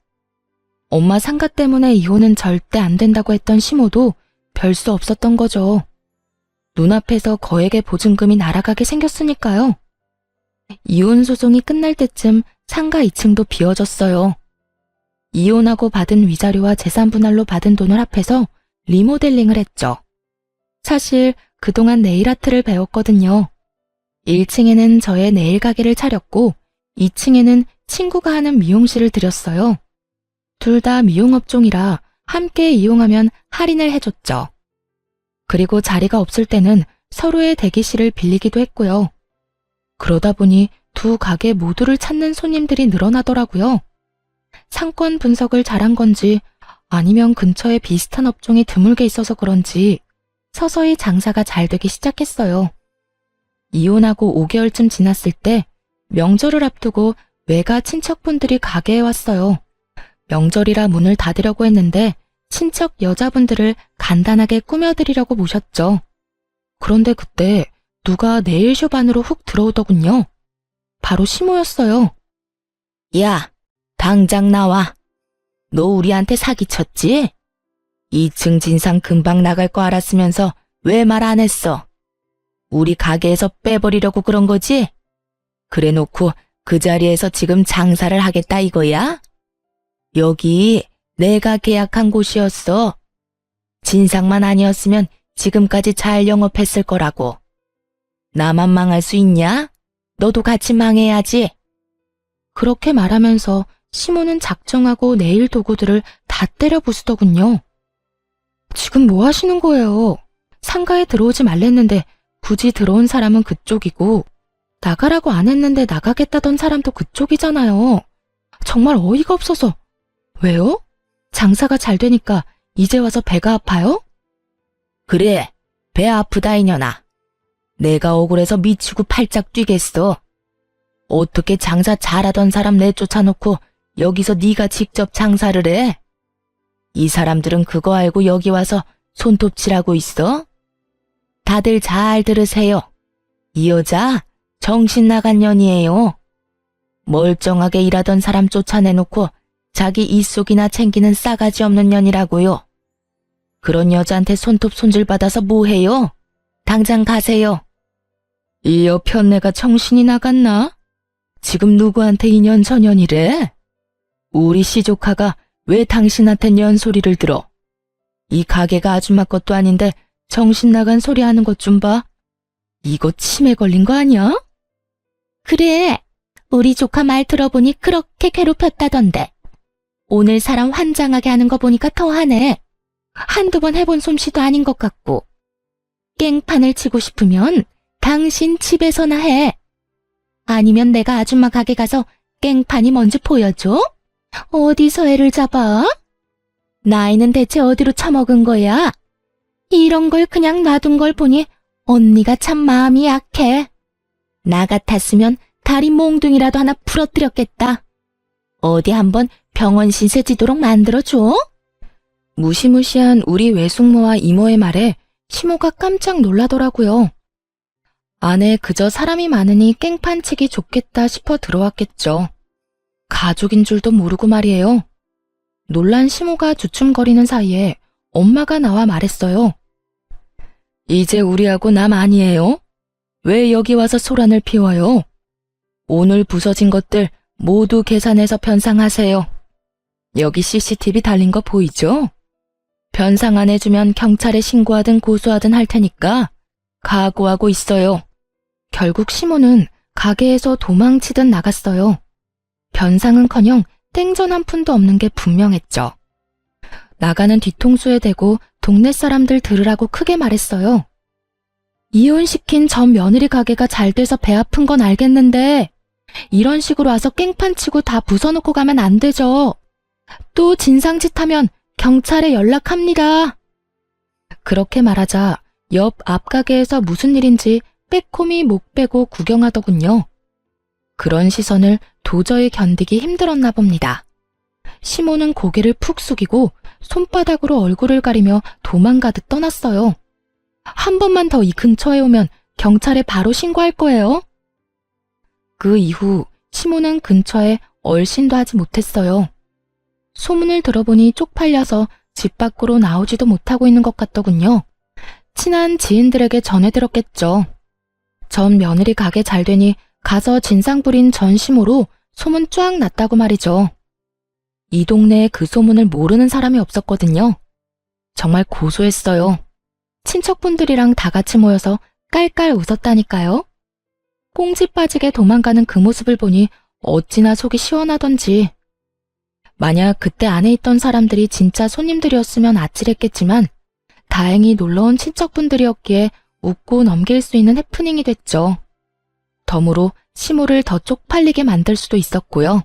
엄마 상가 때문에 이혼은 절대 안 된다고 했던 시모도 별 수 없었던 거죠. 눈앞에서 거액의 보증금이 날아가게 생겼으니까요. 이혼 소송이 끝날 때쯤 상가 2층도 비워졌어요. 이혼하고 받은 위자료와 재산 분할로 받은 돈을 합해서 리모델링을 했죠. 사실 그동안 네일 아트를 배웠거든요. 1층에는 저의 네일 가게를 차렸고 2층에는 친구가 하는 미용실을 들였어요. 둘 다 미용업종이라 함께 이용하면 할인을 해줬죠. 그리고 자리가 없을 때는 서로의 대기실을 빌리기도 했고요. 그러다 보니 두 가게 모두를 찾는 손님들이 늘어나더라고요. 상권 분석을 잘한 건지 아니면 근처에 비슷한 업종이 드물게 있어서 그런지 서서히 장사가 잘 되기 시작했어요. 이혼하고 5개월쯤 지났을 때 명절을 앞두고 외가 친척분들이 가게에 왔어요. 명절이라 문을 닫으려고 했는데 친척 여자분들을 간단하게 꾸며드리려고 모셨죠. 그런데 그때 누가 네일숍 안으로 훅 들어오더군요. 바로 시모였어요. 야, 당장 나와. 너 우리한테 사기쳤지? 2층 진상 금방 나갈 거 알았으면서 왜 말 안 했어? 우리 가게에서 빼버리려고 그런 거지? 그래 놓고 그 자리에서 지금 장사를 하겠다 이거야? 여기 내가 계약한 곳이었어. 진상만 아니었으면 지금까지 잘 영업했을 거라고. 나만 망할 수 있냐? 너도 같이 망해야지. 그렇게 말하면서 시모는 작정하고 네일 도구들을 다 때려 부수더군요. 지금 뭐 하시는 거예요? 상가에 들어오지 말랬는데 굳이 들어온 사람은 그쪽이고 나가라고 안 했는데 나가겠다던 사람도 그쪽이잖아요. 정말 어이가 없어서. 왜요? 장사가 잘 되니까 이제 와서 배가 아파요? 그래, 배 아프다 이년아. 내가 억울해서 미치고 팔짝 뛰겠어. 어떻게 장사 잘하던 사람 내쫓아놓고 여기서 네가 직접 장사를 해? 이 사람들은 그거 알고 여기 와서 손톱질하고 있어? 다들 잘 들으세요. 이 여자 정신 나간 년이에요. 멀쩡하게 일하던 사람 쫓아내놓고 자기 이속이나 챙기는 싸가지 없는 년이라고요. 그런 여자한테 손톱 손질 받아서 뭐해요? 당장 가세요. 이 여편네가 정신이 나갔나? 지금 누구한테 이년저년이래? 우리 시조카가 왜 당신한텐 연소리를 들어? 이 가게가 아줌마 것도 아닌데 정신 나간 소리 하는 것 좀 봐. 이거 치매 걸린 거 아니야? 그래, 우리 조카 말 들어보니 그렇게 괴롭혔다던데. 오늘 사람 환장하게 하는 거 보니까 더하네. 한두 번 해본 솜씨도 아닌 것 같고. 깽판을 치고 싶으면 당신 집에서나 해. 아니면 내가 아줌마 가게 가서 깽판이 뭔지 보여줘? 어디서 애를 잡아? 나이는 대체 어디로 처먹은 거야? 이런 걸 그냥 놔둔 걸 보니 언니가 참 마음이 약해. 나 같았으면 다리 몽둥이라도 하나 부러뜨렸겠다. 어디 한번 병원 신세 지도록 만들어줘? 무시무시한 우리 외숙모와 이모의 말에 시모가 깜짝 놀라더라고요. 안에 그저 사람이 많으니 깽판 치기 좋겠다 싶어 들어왔겠죠. 가족인 줄도 모르고 말이에요. 놀란 시모가 주춤거리는 사이에 엄마가 나와 말했어요. 이제 우리하고 남 아니에요? 왜 여기 와서 소란을 피워요? 오늘 부서진 것들 모두 계산해서 변상하세요. 여기 CCTV 달린 거 보이죠? 변상 안 해주면 경찰에 신고하든 고소하든 할 테니까 각오하고 있어요. 결국 시모는 가게에서 도망치듯 나갔어요. 변상은커녕 땡전 한 푼도 없는 게 분명했죠. 나가는 뒤통수에 대고 동네 사람들 들으라고 크게 말했어요. 이혼시킨 전 며느리 가게가 잘 돼서 배 아픈 건 알겠는데 이런 식으로 와서 깽판 치고 다 부숴놓고 가면 안 되죠. 또 진상짓 하면 경찰에 연락합니다. 그렇게 말하자 옆 앞가게에서 무슨 일인지 빼꼼히 목 빼고 구경하더군요. 그런 시선을 도저히 견디기 힘들었나 봅니다. 시모는 고개를 푹 숙이고 손바닥으로 얼굴을 가리며 도망가듯 떠났어요. 한 번만 더 이 근처에 오면 경찰에 바로 신고할 거예요. 그 이후 시모는 근처에 얼씬도 하지 못했어요. 소문을 들어보니 쪽팔려서 집 밖으로 나오지도 못하고 있는 것 같더군요. 친한 지인들에게 전해 들었겠죠. 전 며느리 가게 잘 되니 가서 진상 부린 전 시모로 소문 쫙 났다고 말이죠. 이 동네에 그 소문을 모르는 사람이 없었거든요. 정말 고소했어요. 친척분들이랑 다 같이 모여서 깔깔 웃었다니까요. 꽁지 빠지게 도망가는 그 모습을 보니 어찌나 속이 시원하던지. 만약 그때 안에 있던 사람들이 진짜 손님들이었으면 아찔했겠지만 다행히 놀러온 친척분들이었기에 웃고 넘길 수 있는 해프닝이 됐죠. 덤으로 시모를 더 쪽팔리게 만들 수도 있었고요.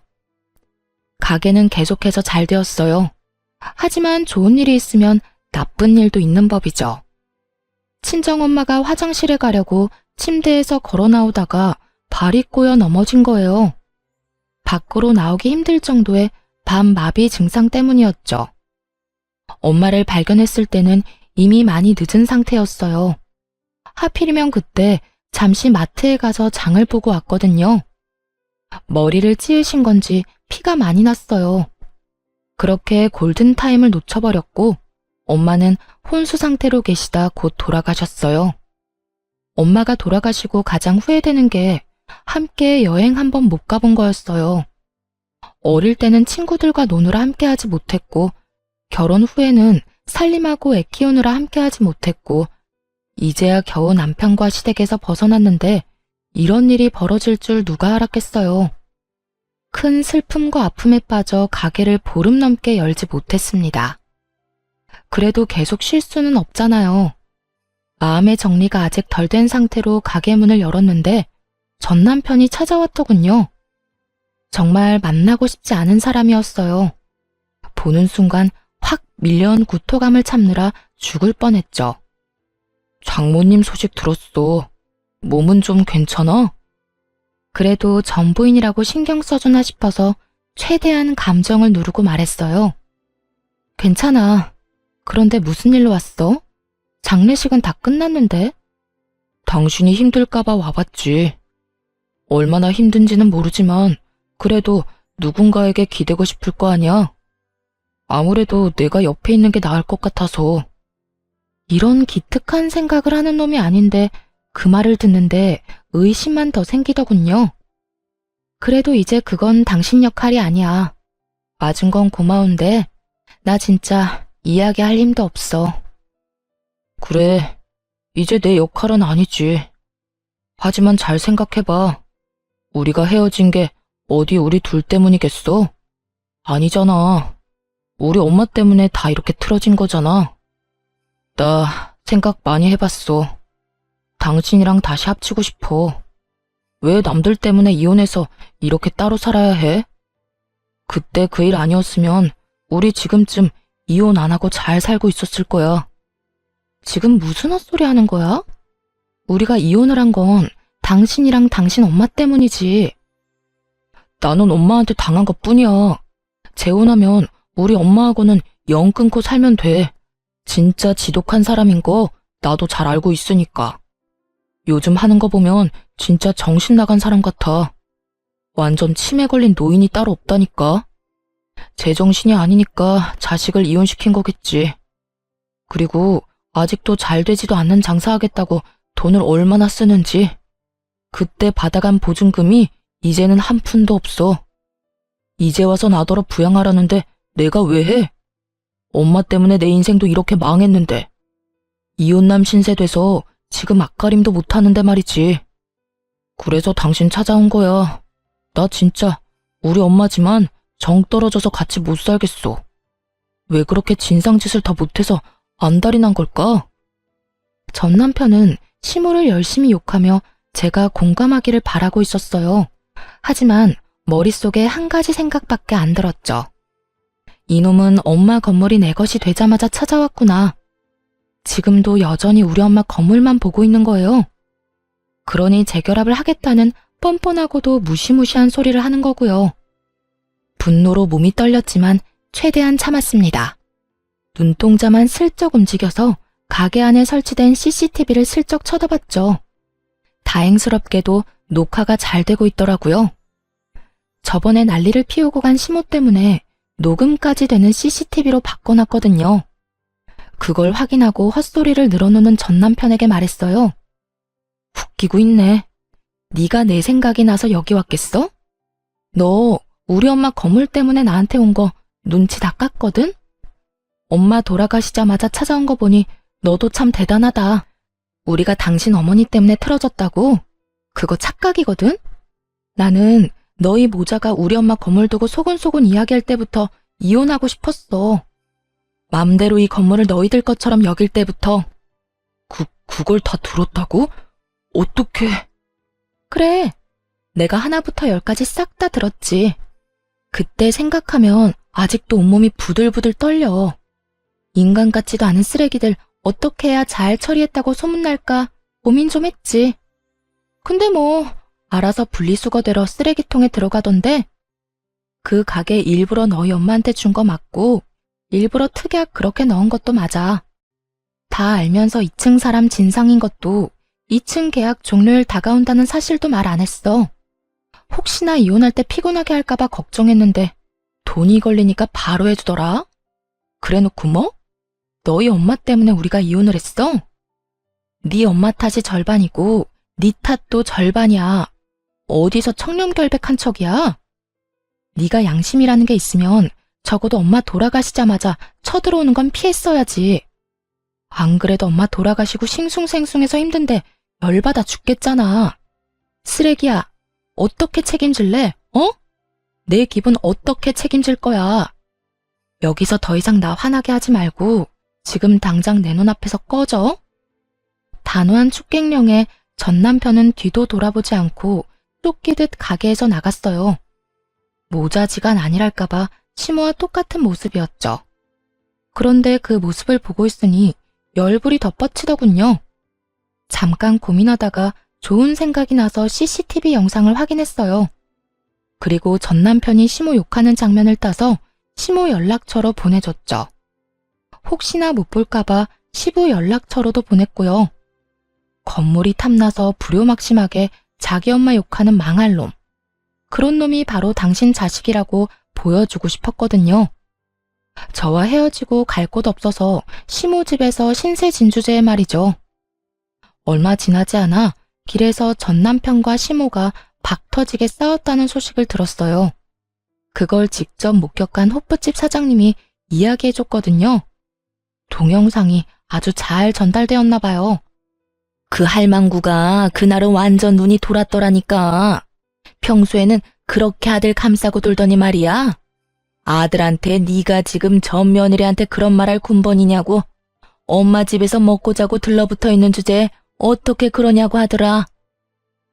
가게는 계속해서 잘 되었어요. 하지만 좋은 일이 있으면 나쁜 일도 있는 법이죠. 친정엄마가 화장실에 가려고 침대에서 걸어 나오다가 발이 꼬여 넘어진 거예요. 밖으로 나오기 힘들 정도의 밤마비 증상 때문이었죠. 엄마를 발견했을 때는 이미 많이 늦은 상태였어요. 하필이면 그때 잠시 마트에 가서 장을 보고 왔거든요. 머리를 찌으신 건지 피가 많이 났어요. 그렇게 골든타임을 놓쳐버렸고 엄마는 혼수 상태로 계시다 곧 돌아가셨어요. 엄마가 돌아가시고 가장 후회되는 게 함께 여행 한번 못 가본 거였어요. 어릴 때는 친구들과 노느라 함께하지 못했고 결혼 후에는 살림하고 애 키우느라 함께하지 못했고 이제야 겨우 남편과 시댁에서 벗어났는데 이런 일이 벌어질 줄 누가 알았겠어요. 큰 슬픔과 아픔에 빠져 가게를 보름 넘게 열지 못했습니다. 그래도 계속 쉴 수는 없잖아요. 마음의 정리가 아직 덜 된 상태로 가게 문을 열었는데 전 남편이 찾아왔더군요. 정말 만나고 싶지 않은 사람이었어요. 보는 순간 확 밀려온 구토감을 참느라 죽을 뻔했죠. 장모님 소식 들었어. 몸은 좀 괜찮아? 그래도 전 부인이라고 신경 써주나 싶어서 최대한 감정을 누르고 말했어요. 괜찮아. 그런데 무슨 일로 왔어? 장례식은 다 끝났는데? 당신이 힘들까봐 와봤지. 얼마나 힘든지는 모르지만 그래도 누군가에게 기대고 싶을 거 아니야? 아무래도 내가 옆에 있는 게 나을 것 같아서. 이런 기특한 생각을 하는 놈이 아닌데 그 말을 듣는데 의심만 더 생기더군요. 그래도 이제 그건 당신 역할이 아니야. 맞은 건 고마운데 나 진짜 이야기할 힘도 없어. 그래, 이제 내 역할은 아니지. 하지만 잘 생각해봐. 우리가 헤어진 게 어디 우리 둘 때문이겠어? 아니잖아. 우리 엄마 때문에 다 이렇게 틀어진 거잖아. 나 생각 많이 해봤어. 당신이랑 다시 합치고 싶어. 왜 남들 때문에 이혼해서 이렇게 따로 살아야 해? 그때 그 일 아니었으면 우리 지금쯤 이혼 안 하고 잘 살고 있었을 거야. 지금 무슨 헛소리 하는 거야? 우리가 이혼을 한 건 당신이랑 당신 엄마 때문이지. 나는 엄마한테 당한 것 뿐이야. 재혼하면 우리 엄마하고는 영 끊고 살면 돼. 진짜 지독한 사람인 거 나도 잘 알고 있으니까. 요즘 하는 거 보면 진짜 정신 나간 사람 같아. 완전 치매 걸린 노인이 따로 없다니까. 제정신이 아니니까 자식을 이혼시킨 거겠지. 그리고 아직도 잘 되지도 않는 장사하겠다고 돈을 얼마나 쓰는지. 그때 받아간 보증금이 이제는 한 푼도 없어. 이제 와서 나더러 부양하라는데 내가 왜 해? 엄마 때문에 내 인생도 이렇게 망했는데. 이혼남 신세 돼서 지금 앞가림도 못하는데 말이지. 그래서 당신 찾아온 거야. 나 진짜 우리 엄마지만 정 떨어져서 같이 못 살겠어. 왜 그렇게 진상짓을 더 못해서 안달이 난 걸까? 전 남편은 시모를 열심히 욕하며 제가 공감하기를 바라고 있었어요. 하지만 머릿속에 한 가지 생각밖에 안 들었죠. 이놈은 엄마 건물이 내 것이 되자마자 찾아왔구나. 지금도 여전히 우리 엄마 건물만 보고 있는 거예요. 그러니 재결합을 하겠다는 뻔뻔하고도 무시무시한 소리를 하는 거고요. 분노로 몸이 떨렸지만 최대한 참았습니다. 눈동자만 슬쩍 움직여서 가게 안에 설치된 CCTV를 슬쩍 쳐다봤죠. 다행스럽게도 녹화가 잘 되고 있더라고요. 저번에 난리를 피우고 간 시모 때문에 녹음까지 되는 CCTV로 바꿔놨거든요. 그걸 확인하고 헛소리를 늘어놓는 전 남편에게 말했어요. 웃기고 있네. 네가 내 생각이 나서 여기 왔겠어? 너 우리 엄마 건물 때문에 나한테 온 거 눈치 다 깠거든? 엄마 돌아가시자마자 찾아온 거 보니 너도 참 대단하다. 우리가 당신 어머니 때문에 틀어졌다고? 그거 착각이거든? 나는 너희 모자가 우리 엄마 건물 두고 소곤소곤 이야기할 때부터 이혼하고 싶었어. 맘대로 이 건물을 너희들 것처럼 여길 때부터. 그걸 다 들었다고? 어떡해. 그래, 내가 하나부터 열까지 싹 다 들었지. 그때 생각하면 아직도 온몸이 부들부들 떨려. 인간 같지도 않은 쓰레기들 어떻게 해야 잘 처리했다고 소문날까 고민 좀 했지. 근데 뭐 알아서 분리수거되러 쓰레기통에 들어가던데. 그 가게 일부러 너희 엄마한테 준 거 맞고 일부러 특약 그렇게 넣은 것도 맞아. 다 알면서 2층 사람 진상인 것도 2층 계약 종료일 다가온다는 사실도 말 안 했어. 혹시나 이혼할 때 피곤하게 할까봐 걱정했는데 돈이 걸리니까 바로 해주더라. 그래놓고 뭐? 너희 엄마 때문에 우리가 이혼을 했어? 네 엄마 탓이 절반이고 네 탓도 절반이야. 어디서 청렴결백한 척이야? 네가 양심이라는 게 있으면 적어도 엄마 돌아가시자마자 쳐들어오는 건 피했어야지. 안 그래도 엄마 돌아가시고 싱숭생숭해서 힘든데 열받아 죽겠잖아. 쓰레기야, 어떻게 책임질래? 어? 내 기분 어떻게 책임질 거야? 여기서 더 이상 나 화나게 하지 말고 지금 당장 내 눈앞에서 꺼져. 단호한 축객령에 전 남편은 뒤도 돌아보지 않고 쫓기듯 가게에서 나갔어요. 모자지간 아니랄까봐 시모와 똑같은 모습이었죠. 그런데 그 모습을 보고 있으니 열불이 덧뻗치더군요. 잠깐 고민하다가 좋은 생각이 나서 CCTV 영상을 확인했어요. 그리고 전 남편이 시모 욕하는 장면을 따서 시모 연락처로 보내줬죠. 혹시나 못 볼까봐 시부 연락처로도 보냈고요. 건물이 탐나서 불효막심하게 자기 엄마 욕하는 망할 놈. 그런 놈이 바로 당신 자식이라고 보여주고 싶었거든요. 저와 헤어지고 갈 곳 없어서 시모 집에서 신세진주제의 말이죠. 얼마 지나지 않아 길에서 전 남편과 시모가 박터지게 싸웠다는 소식을 들었어요. 그걸 직접 목격한 호프집 사장님이 이야기해줬거든요. 동영상이 아주 잘 전달되었나 봐요. 그 할망구가 그날은 완전 눈이 돌았더라니까. 평소에는 그렇게 아들 감싸고 돌더니 말이야. 아들한테 네가 지금 전 며느리한테 그런 말할 군번이냐고. 엄마 집에서 먹고 자고 들러붙어 있는 주제에 어떻게 그러냐고 하더라.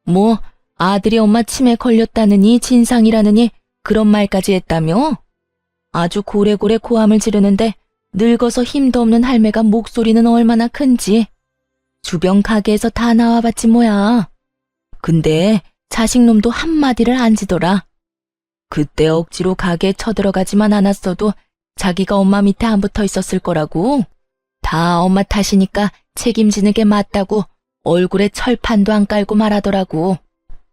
뭐 아들이 엄마 치매 걸렸다느니 진상이라느니 그런 말까지 했다며? 아주 고래고래 고함을 지르는데 늙어서 힘도 없는 할매가 목소리는 얼마나 큰지. 주변 가게에서 다 나와봤지 뭐야. 근데 자식놈도 한마디를 안 지더라. 그때 억지로 가게에 쳐들어가지만 않았어도 자기가 엄마 밑에 안 붙어 있었을 거라고. 다 엄마 탓이니까 책임지는 게 맞다고 얼굴에 철판도 안 깔고 말하더라고.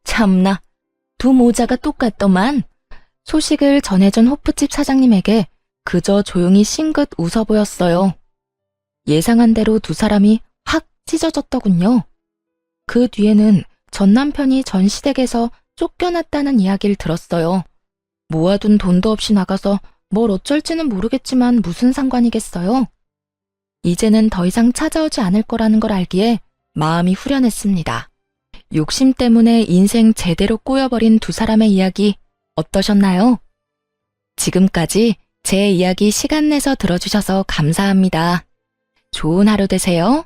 참나, 두 모자가 똑같더만. 소식을 전해준 호프집 사장님에게 그저 조용히 싱긋 웃어 보였어요. 예상한 대로 두 사람이 확 찢어졌더군요. 그 뒤에는 전 남편이 전 시댁에서 쫓겨났다는 이야기를 들었어요. 모아둔 돈도 없이 나가서 뭘 어쩔지는 모르겠지만 무슨 상관이겠어요. 이제는 더 이상 찾아오지 않을 거라는 걸 알기에 마음이 후련했습니다. 욕심 때문에 인생 제대로 꼬여버린 두 사람의 이야기 어떠셨나요? 지금까지 제 이야기 시간 내서 들어주셔서 감사합니다. 좋은 하루 되세요.